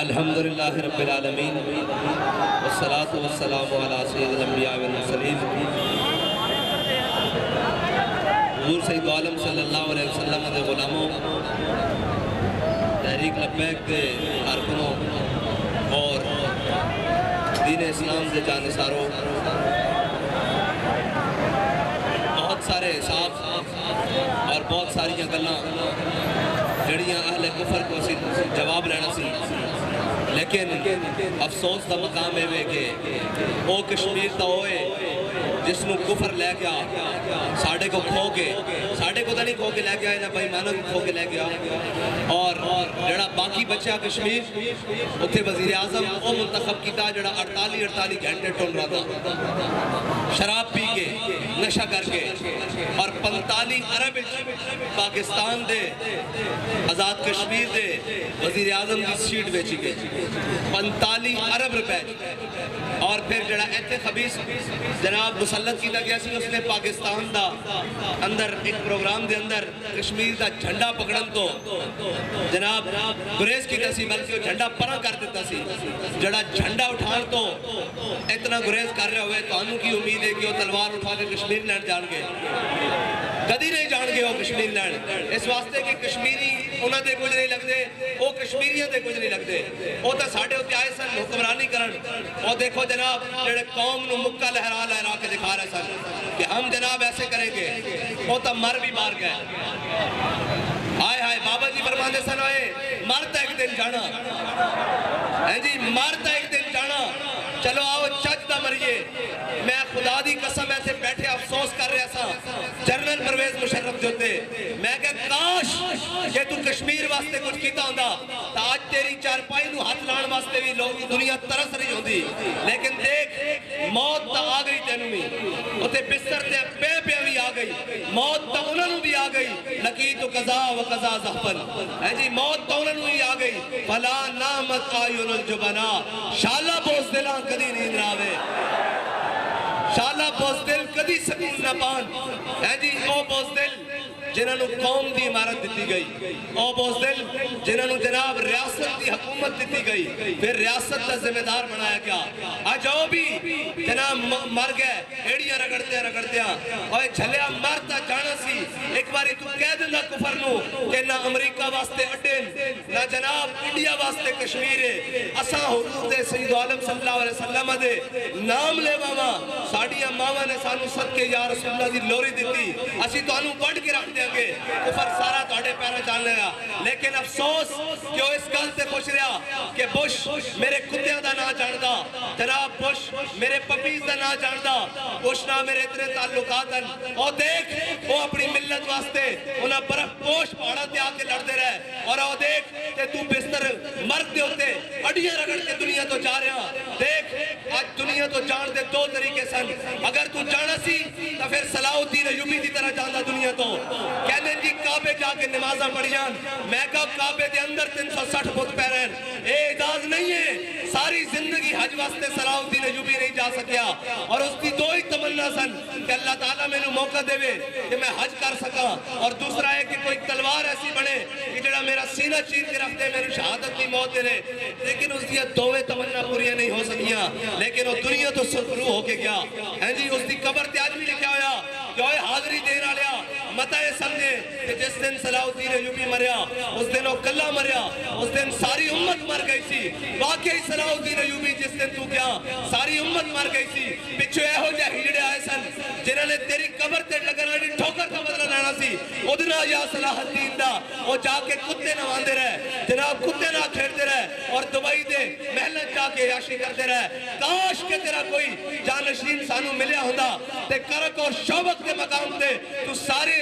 الحمدللہ رب العالمین والصلاة والسلام علی سید الانبیاء والمرسلین حضور سید عالم صلی اللہ علیہ وسلم دے غلاموں، تحریک لبیک دے کارکنوں اور دین اسلام دے جانثاروں، بہت سارے حساب اور بہت ساری گلاں جڑیاں اہل کفر کو اسی جواب لینا سی، لیکن افسوس دا مقام ہے کہ او کشمیر دا ہوئے جس نو کفر لے گیا ساڑھے کو کھو کے، ساڑھے کو تا نہیں کھو کے لے گیا، بھائی مانا کو کھو کے لے گیا، اور جڑا باقی بچہ کشمیر اتھے وزیر اعظم او منتخب کیتا جڑا 48 گھنٹے ٹون رہا تھا شراب پی کے نشہ کر کے، اور 45 ارب پاکستان دے آزاد کشمیر دے وزیر اعظم کی سیٹ بیچی گئی 45 ارب روپے، اور پھر جڑا ایتھے خبیث جناب مسلط کیتا گیا سی، اس نے پاکستان دا اندر ایک پروگرام دے اندر کشمیر دا جھنڈا پکڑن تو جناب گریز کیتا سی، بلکہ وہ جھنڈا پرا کر دیتا سی، جڑا جھنڈا اٹھان تو اتنا گریز کر رہے ہوئے تو انہوں کی امید ہے کہ وہ تلوار اٹھا کے کشمیر لینڈ جان گے، کدی نہیں جان گے وہ کشمیر لینڈ، اس واسطے کہ کشمیری انہاں دے کچھ نہیں لگ دے، وہ کشمیریاں دے کچھ نہیں لگ دے، وہ تا ساڑھے ہوتے آئے سن حکمرانی کرن، اور دیکھو جناب جڑے قوم نو مکہ لہرا لہرا کے دکھا رہے سن کہ ہم جناب ایسے کریں گے، وہ تا مر بھی مار گئے، آئے آئے بابا جی فرماندے سن آئے مرتا ایک دن جانا، جی مرتا ایک دن جانا، چلو آؤ چج دا مریے، میں خدا دی قسم ایسے بیٹھے افسوس کر رہے سا، جنرل پرویز مشرف جو تھے، میں کہا کاش کہ تو کشمیر واسطے کچھ کیتا ہوندہ تا آج تیری چارپائی نو ہاتھ لان واسطے بھی لوگ دنیا ترس رہی ہوندی، لیکن دیکھ موت تا آ گئی تینوں میں، اتے بستر تے پہ بھی آ گئی، موت تا انہوں بھی آ گئی، لقیت قضا و قضا زحفن، جی موت تا انہوں بھی آ گئی، فلا نامت آئین الجبنا، شالا بوز دلان کدی نیند راوے، شالا بوزدل کدی سکون نہ پان، جی او بوزدل جنہوں نے قوم دی عمارت دیتی گئی، او بوزدل جنہوں نے جناب ریاست دی حکومت دیتی گئی، پھر ریاست دا ذمہ دار بنایا گیا، آج او بھی جناب مر گئے، ایڑیاں رگڑتے ہیں، اور جھلیا مرتا جانا سی، ایک باری تو کہہ دینا کفر نو کہ نہ امریکہ واسطے اڈین، نہ جناب انڈیا واسطے کشمیر ہے، اساں حضور دے سید عالم صلی اللہ علیہ وسلم دے نام لے ماما، ساڑیاں ماما نے سانو صدقے یا رسول اللہ دی لوری دیتی، اسی تو انہوں بڑھ کے رکھ دیں گے، کفر سارا توڑے پیرا چال لے گا، لیکن افسوس کہ وہ اس گل سے خوش رہا کہ بش میرے کتیاں دا نہ جاندہ، جناب بش میرے پپیز دا نہ جاندہ، بش نہ میرے اتنے تعلقات ہیں، اور دیکھ وہ اپنی ملت واسطے انہاں برف پوش پہاڑا تے آکے لڑتے رہے، اور وہ دیکھ کہ تو بستر مرد دے ہوتے اڈیاں رگڑ کے دنیا تو جا رہا، دیکھ آج دنیا تو جان دے دو طریقے سن، اگر تو جانا سی تو پھر صلاح الدین ایوبی دی طرح جاندہ دنیا تو کہنے جی کعبے جا کے نمازہ پڑھیان، میں کہا کعبے دے اندر 360 فٹ پیرین، اے اعداز نہیں ہے، ساری زندگی حج واسطے صلاح الدین ایوبی نہیں جا سکیا، اور اس کی دو ہی تمنا سن کہ اللہ تعالیٰ میں نے موقع دے وے کہ میں حج کر سکا، اور دوسرا ہے کہ کوئی تلوار ایسی بڑھے کہ جڑا میرا سینہ چیر کے رکھ دے میری شہادت کی موت دے لے، لیکن اس دیا دوے تمنا پوریاں نہیں ہو سکیاں، لیکن وہ دنیا تو سرخرو ہو کے گیا، ہیں جی اس دی قبر تے آج بھی لکھا ہویا کہ وہ حاضری دینا لیا، متہ یہ سمجھے کہ جس دن صلاح الدین ایوبی مریا، اس دن وہ کلہ مریا، اس دن ساری امت مر گئی سی، واقعی صلاح الدین ایوبی جس دن تو کیا ساری امت مر گئی سی، پچھو اے ہو جا ہجڑے آئے سن جنہوں نے تیری قبر تے لگنا دی ٹھوکر کا بدلہ لینا سی، ادنا یا صلاح الدین دا وہ جا کے کتے نواندے رہے، جناب کتے نہ کھیڑتے رہے، اور دبائی دے محلت جا کے عیاشی کرتے رہے، کاش کہ تیرا کوئی جانشین سانو ملیا ہوندہ تے کرک اور شوبت کے مقام تے تو سارے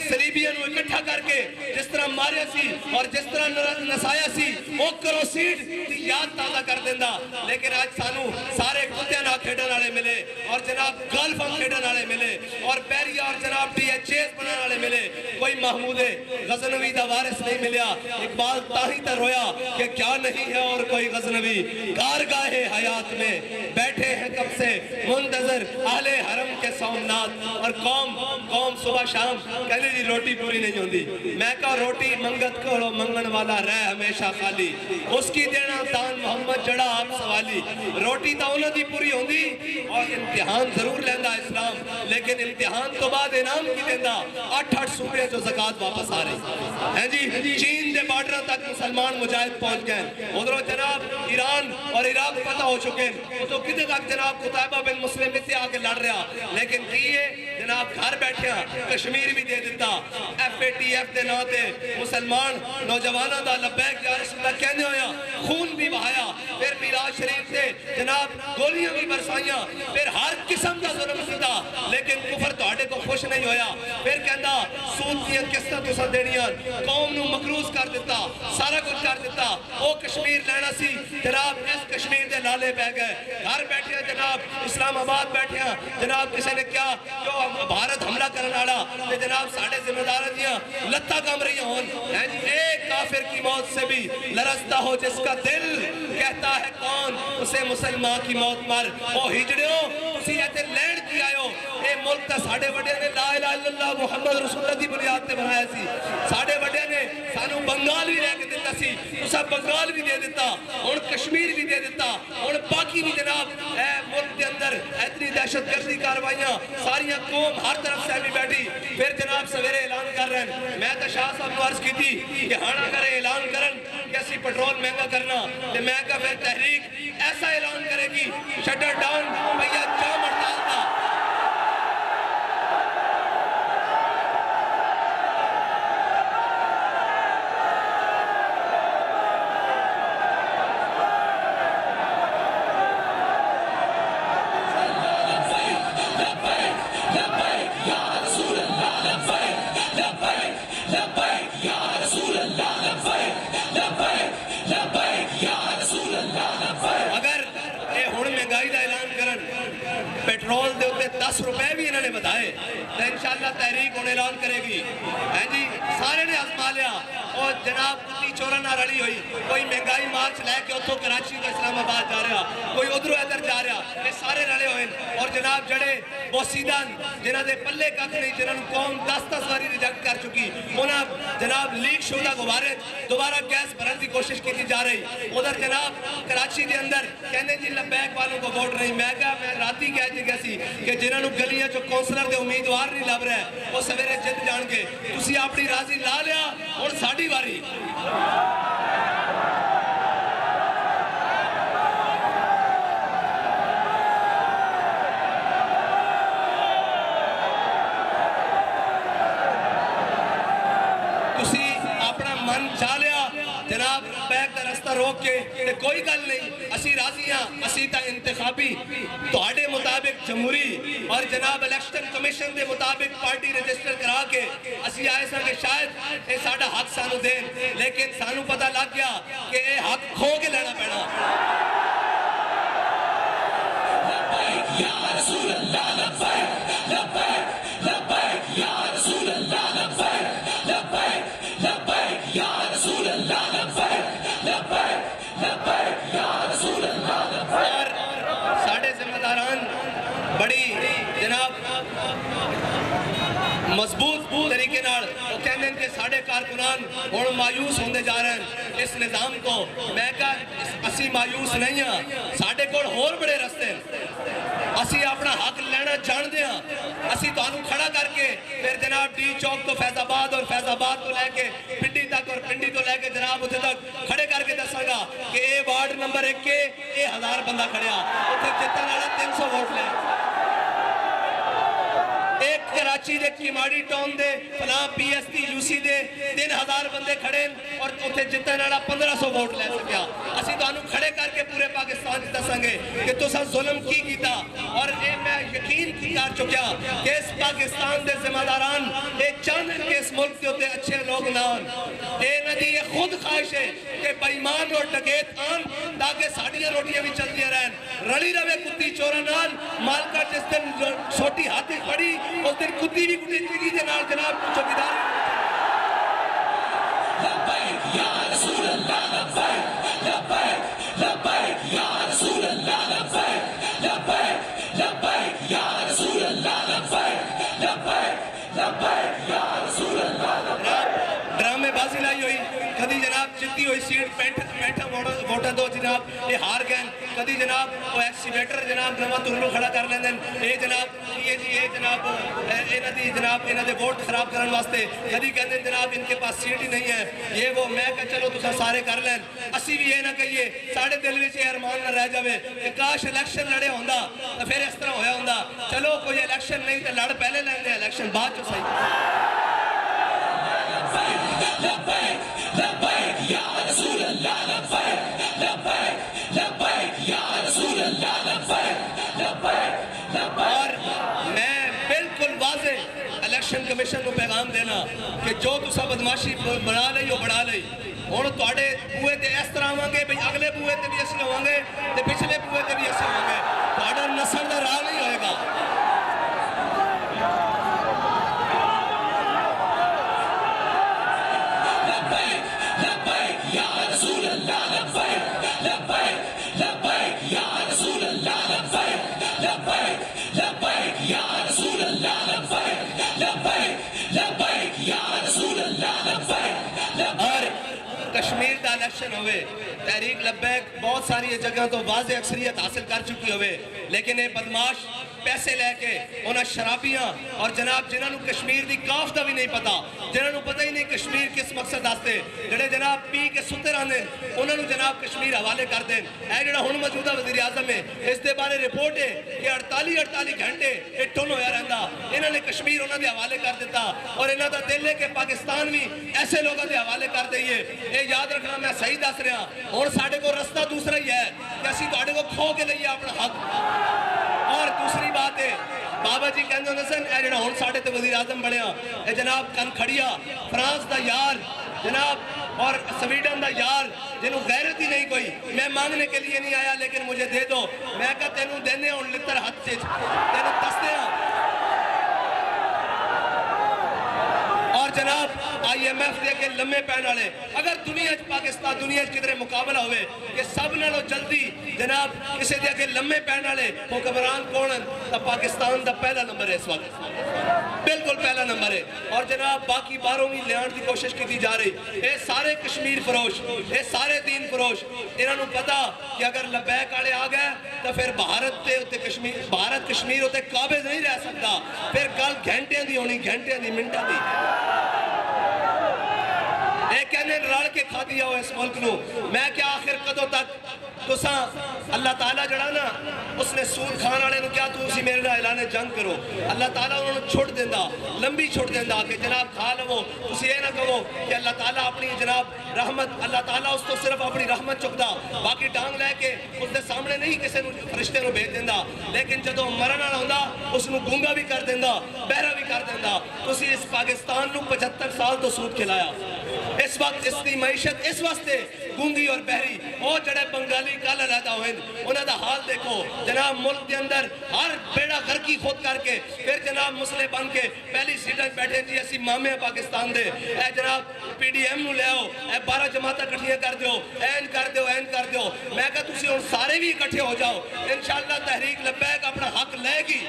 سلیبیاں نو اکٹھا کر کے جس طرح ماریا سی اور جس طرح نسایا سی وہ کروسیڈ دی یاد تازہ کر دیندہ، لیکن آج سانو سارے کتیاں نہ کھیڑن آلے ملے، اور جناب گلف ہم کھیڑن آلے ملے، اور پیریا اور جناب ڈی ایچ ایس بنان آلے ملے، کوئی محمود غزنوی دا وارث نہیں ملیا، اقبال تاہی تر رویا کہ کیا نہیں ہے اور کوئی غزنوی، کارگاہ حیات میں بیٹھے ہیں کب سے منتظر اہل حرم کے سومنات، اور قوم صبح شام کہنے دی روٹی پوری نہیں ہوندی، میں کہا روٹی منگت کھڑو منگن والا رہ ہمیشہ خالی اس کی دینا دان محمد جڑا آپ سوالی روٹی تا انہوں دی پوری ہوں دی اور امتحان ضرور لیندہ اسلام لیکن امتحان تو بعد انعام کی دیندہ 8 صوبے جو زکاة واپس آ رہی ہیں جی چین دے بارڈر تک مسلمان مجاہد پہنچ گئے ادھروں جناب ایران اور عراق پتہ ہو چکے تو کتے تک جناب قطعبہ بن مسلم سے آگے لڑ رہا لیکن کیے جناب گھر بیٹھے کشمیر بھی دے دیتا FATF دے نا دے مسلمان نوجوانہ دا لبیک یا رسول اللہ کہنے ہویا خون بھی بہایا پھر میراج شریف سے جناب گولیاں بھی برسائیاں پھر ہر قسم کا ظلم سیدھا لیکن کفر توڑے کو خوش نہیں ہویا پھر کہندہ سود دیا قصہ تو سا دینیاں قوم نو مقروض کر دیتا سارا کچھ کر دیتا او کشمیر لینا سی جناب اس کشمیر دے لالے بہ گئے گھر بیٹھے جناب اسلام آباد بیٹھے جناب کسی نے کیا جو بھارت حملہ کرنا آڑا جناب ساڑھے ذمہ دارہ دیا لتا کام رہی ہون ایک کافر کی موت سے بھی لرزتا ہو جس کا دل کہتا ہے کون اسے مسلمان کی موت مر او ہجڑیوں اسی ایتے لینڈ کی آئیو اے ملک تا ساڑھے وڈے نے لا الہ الا اللہ محمد رسول اللہ دی بنیاد تے بنایا سی ساڑھے وڈے نے سانو بنگال بھی رہ کے دیتا سی اسا بنگال بھی دے دیتا اور کشمیر بھی دے دیتا اور باقی بھی جناب اے ملک کے اندر اتنی دہشت گردی کاروائیاں ساریاں قوم ہر طرف سے بھی بیٹھی پھر جناب سویرے اعلان کر رہے ہیں میں تو شاہ صاحب کو عرض کی تھی کہ ہانا کرے اعلان کرن کہ اسی پٹرول مہنگا کرنا تو میں کہا پھر تحریک ایسا اعلان کرے گی شٹر ڈاؤن بھیا جام ہڑتال تھا پیٹرول دے ہوتے 10 روپے بھی انہوں نے بتائے تو انشاءاللہ تحریک انہیں اعلان کرے گی جی سارے نے آزما لیا اور جناب کتی چورہ نہ رڑی ہوئی کوئی مہنگائی مارچ لے کے اتھو کراچی کا اسلام آباد جا رہا کوئی ادھروں ادھر جا رہا یہ سارے رڑے ہوئے اور جناب جڑے بوسیدان جنہ دے پلے کک نہیں جنہوں قوم 10 واری ریجیکٹ کر چکی انہاں جناب لیک شدہ گوارے دوبارہ گیس بھرن کی کوشش کی جا رہی ادھر جناب کراچی دے اندر کہنے جی لبیک والوں کو ووٹ نہیں میں کہا میں راتی کہہ جی گیسی کہ جنہوں گلیاں جو کونسلر دے امیدوار نہیں لب رہے ہیں وہ سویرے جد جان کے تسی اپنی راضی لا لیا اور ساڑھی واری تسی اپنا من چاہ لیا جناب بیک دا رستہ روک کے کوئی گل نہیں اسی راضیاں اسی تا انتخابی توڑے مطابق جمہوری اور جناب الیکشن کمیشن دے مطابق پارٹی رجسٹر کرا کے اسی آئے سا کہ شاید اے ساڑھا حق سانو دین لیکن سانو پتہ لگ گیا کہ اے حق کھو کے لینا پینا لبیک یا رسول اللہ لبیک لبیک لبیک یا رسول اللہ لبیک لبیک لبیک یا رسول اللہ لبیک لبیک لبیک یا رسول اللہ اور ساڑھے ذمہ داران بڑی جناب مضبوط طریقے نال وہ کہنے کہ ساڑھے کارکنان اور مایوس ہوندے جا رہے ہیں اس نظام کو میں کہا اسی مایوس نہیں ہیں ساڑھے کوڑ اور بڑے رستے اسی اپنا حق لینا جان دیا اسی تو آنو کھڑا کر کے پھر جناب ڈی چوک تو فیض آباد اور فیض آباد تو لے کے پنڈی تک اور پنڈی تو لے کے جناب اتھے تک کھڑے کر کے دسا گا کہ اے وارڈ نمبر 1 کے اے 1000 بندہ کھڑیا اتھے جتنا لڑا 300 ووٹ لے ایک کراچی دے کیماڑی ٹاؤن دے فلاں پی ایس ٹی یو سی دے 3000 بندے کھڑے اور اتھے جتنا لڑا 1500 ووٹ لے سکیا اسی تو آنو کھڑے کر کے پورے پاکستان جتا سنگے کہ تو سا ظلم کی کیتا اور اے میں یقین کر چکیا کہ اس پاکستان دے ذمہ داران اے چاندن کے اس ملک کے ہوتے اچھے لوگ نان اے ندی یہ خود خواہش ہے کہ بیمان اور ڈکیت آن تاکہ ساڑیاں روٹیاں بھی چلتی رہن رلی روے کتی چورا نان مالکا جس دن چھوٹی ہاتھی پڑی اس دن کتی بھی کتی چگی جنال جناب چوکیدار لبیک یا رسول اللہ لبیک لبیک لبیک یا رسول اللہ لبیک لبیک لبیک یا رسول اللہ لبیک لبیک لبیک یا رسول اللہ ڈرامے بازی لائی ہوئی لگی ہوئی سیٹ پینٹا ووٹاں دو جناب یہ ہار گئے کدی جناب وہ ایکسیویٹر جناب نواں ترلو کھڑا کر لیندے اے جناب یہ جناب انہاں دے ووٹ خراب کرن واسطے کدی کہندے جناب ان کے پاس سیٹ ہی نہیں ہے یہ وہ میں کہ چلو تساں سارے کر لین اسی بھی یہ نہ کہیے ساڑھے دل وچ یہ ارمان نہ رہ جاوے کہ کاش الیکشن لڑے ہوندا تو پھر اس طرح ہویا ہوندا چلو کوئی الیکشن نہیں تے لڑ پہلے لیندے الیکشن بعد چ صحیح لبیک لبیک یا رسول اللہ لبیک لبیک لبیک یا رسول اللہ لبیک لبیک اور میں بالکل واضح الیکشن کمیشن کو پیغام دینا کہ جو تسا بدماشی بنا لئی وہ بڑھا لئی ہوں تے بوئے تے اس طرح آواں گے بھئی اگلے بوئے تے بھی اسی ہوواں گے تے پچھلے بوئے تے بھی اسی ہوواں گے تہاڈا نسل دا راہ نہیں ہوئے گا اور کشمیر دا الیکشن ہوئے تحریک لبیک بہت ساری جگہ تو واضح اکثریت حاصل کر چکی ہوئے لیکن یہ بدماش پیسے لے کے انہاں شرابیاں اور جناب جنہاں نو کشمیر دی کاف دا بھی نہیں پتا جنہاں نو پتہ ہی نہیں کشمیر کس مقصد آستے جڑے جناب پی کے ستے رہنے انہاں نو جناب کشمیر حوالے کر دیں اے جڑا ہن موجودہ وزیر اعظم ہے اس دے بارے رپورٹ ہے کہ 48 گھنٹے یہ ٹن ہویا رہندا انہاں نے کشمیر انہاں دے حوالے کر دیتا اور انہاں دا دل ہے کہ پاکستان بھی ایسے لوگوں دے حوالے کر دئیے یہ یاد رکھنا میں صحیح دس رہا اور ساڑھے کو رستہ دوسرا ہی ہے کہ اسی تواڈے کو کھو کے لئیے اپنا حق اور دوسری بات ہے بابا جی کہندے ہوندے سن اے جڑا ہن ساڈے تے وزیر اعظم بنیا اے جناب کن کھڑیا فرانس دا یار جناب اور سویڈن دا یار جنہوں غیرت ہی نہیں کوئی میں مانگنے کے لیے نہیں آیا لیکن مجھے دے دو میں کہا تینوں دینے ہوں لتر ہاتھ سے تینوں دستے ہیں اور جناب آئی ایم ایف دے کے لمحے پہن والے اگر دنیا پاکستان دنیا کدھر مقابلہ ہوئے کہ سب نالوں جلدی جناب کسی دے کے لمحے پہن والے حکمران کون تا پاکستان دا پہلا نمبر ہے اس وقت بالکل پہلا نمبر ہے اور جناب باقی باروں بھی لیان دی کوشش کی جا رہی اے سارے کشمیر فروش اے سارے دین فروش انہوں نے پتا کہ اگر لبیک والے آ گئے تو پھر بھارت کشمیر ہوتے قابض نہیں رہ سکتا پھر گل گھنٹے دی ہونی گھنٹے دی منٹاں دی ایک کہنے رڑ کے کھا دیا ہو اس ملک نو میں کیا آخر قدوں تک تساں اللہ تعالیٰ جڑا نا اس نے سود کھان والے نو کیا تو اسی میرے نال اعلان جنگ کرو اللہ تعالیٰ انہوں نے چھوڑ دیندا لمبی چھوڑ دیندا کہ جناب کھا لو تسی یہ نہ کہو کہ اللہ تعالیٰ اپنی جناب رحمت اللہ تعالیٰ اس تو صرف اپنی رحمت چکدا باقی ٹانگ لے کے اس دے سامنے نہیں کسی نو فرشتے نو بھیج دیندا لیکن جدوں مرن والا ہوندا اس نو گونگا بھی کر دیندا بہرا بھی کر دیندا تسی اس پاکستان نو 75 سال تو سود کھلایا اس وقت اس کی معیشت اس واسطے گونگی اور بہری اور جڑے بنگالی کل علیحدہ ہوئیں انہوں دا حال دیکھو جناب ملک کے اندر ہر بیڑا گھرکی خود کر کے پھر جناب مسلح بن کے پہلی سیٹیں بیٹھے جی ایسی مامے ہیں پاکستان دے اے جناب پی ڈی ایم نو لے آؤ اے 12 جماعتیں کٹھیاں کر دیو این کر دیو میں کہا تسی ان سارے بھی اکٹھے ہو جاؤ انشاءاللہ تحریک لبیک اپنا حق لے گی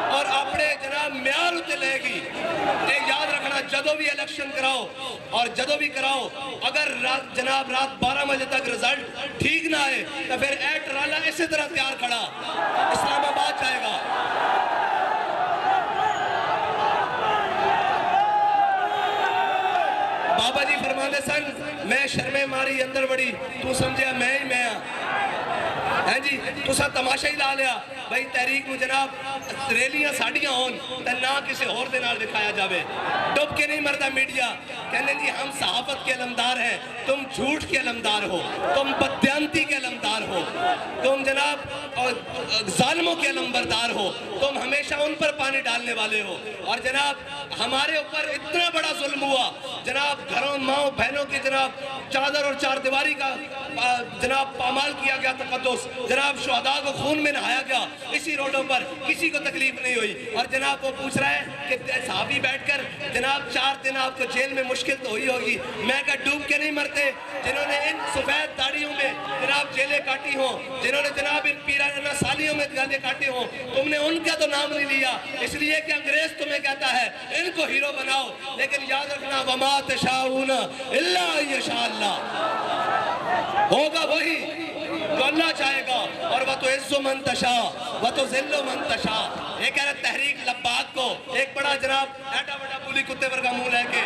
اور اپنے جناب معیار ہوتے لے گی ایک یاد رکھنا جدو بھی الیکشن کراؤ اور جدو بھی کراؤ اگر جناب رات 12 بجے تک رزلٹ ٹھیک نہ آئے تو پھر اے ٹرالا اسی طرح تیار کھڑا اسلام آباد جائے گا بابا جی فرماندے سن میں شرمے ماری اندر بڑی تو سمجھے میں ہی میں ہیں جی تو سا تماشا ہی لا لیا بھئی تحریک میں جناب ریلیاں ساڑیاں ہون تا نہ کسی اور دنال دکھایا جاوے ڈب کے نہیں مردا میڈیا کہنے جی ہم صحافت کے علمدار ہیں تم جھوٹ کے علمدار ہو تم بددیانتی کے علمدار ہو تم جناب ظالموں کے علمبردار ہو تم ہمیشہ ان پر پانی ڈالنے والے ہو اور جناب ہمارے اوپر اتنا بڑا ظلم ہوا جناب گھروں ماؤں بہنوں کی جناب چادر اور چار دیواری کا جناب پامال کیا گیا تقدس جناب شہداء کو خون میں نہایا گیا اسی روڈوں پر, کسی کو تکلیف نہیں ہوئی. اور جناب وہ پوچھ رہا ہے کہ صحابی بیٹھ کر جناب 4 دن آپ کو جیل میں مشکل تو ہوئی ہوگی, میں کہا ڈوب کے نہیں مرتے. جنہوں نے ان سفید داڑیوں میں جناب جیلیں کاٹی ہوں, جنہوں نے جناب ان پیرانہ سالیوں میں جیلیں کاٹی ہوں, تم نے ان کا تو نام نہیں لیا اس لیے کہ انگریز تمہیں کہتا ہے ان کو ہیرو بناؤ. لیکن یاد رکھنا وما تشاؤون الا ان یشاء اللہ, ہوگا وہی جو اللہ چاہے گا. اور وَتُعِزُّ مَن تَشَاءُ وَتُذِلُّ مَن تَشَاءُ. یہ کہہ رہا تحریک لباک کو ایک بڑا جناب ایٹا بڑا پولی کتے پر کا منہ لے کے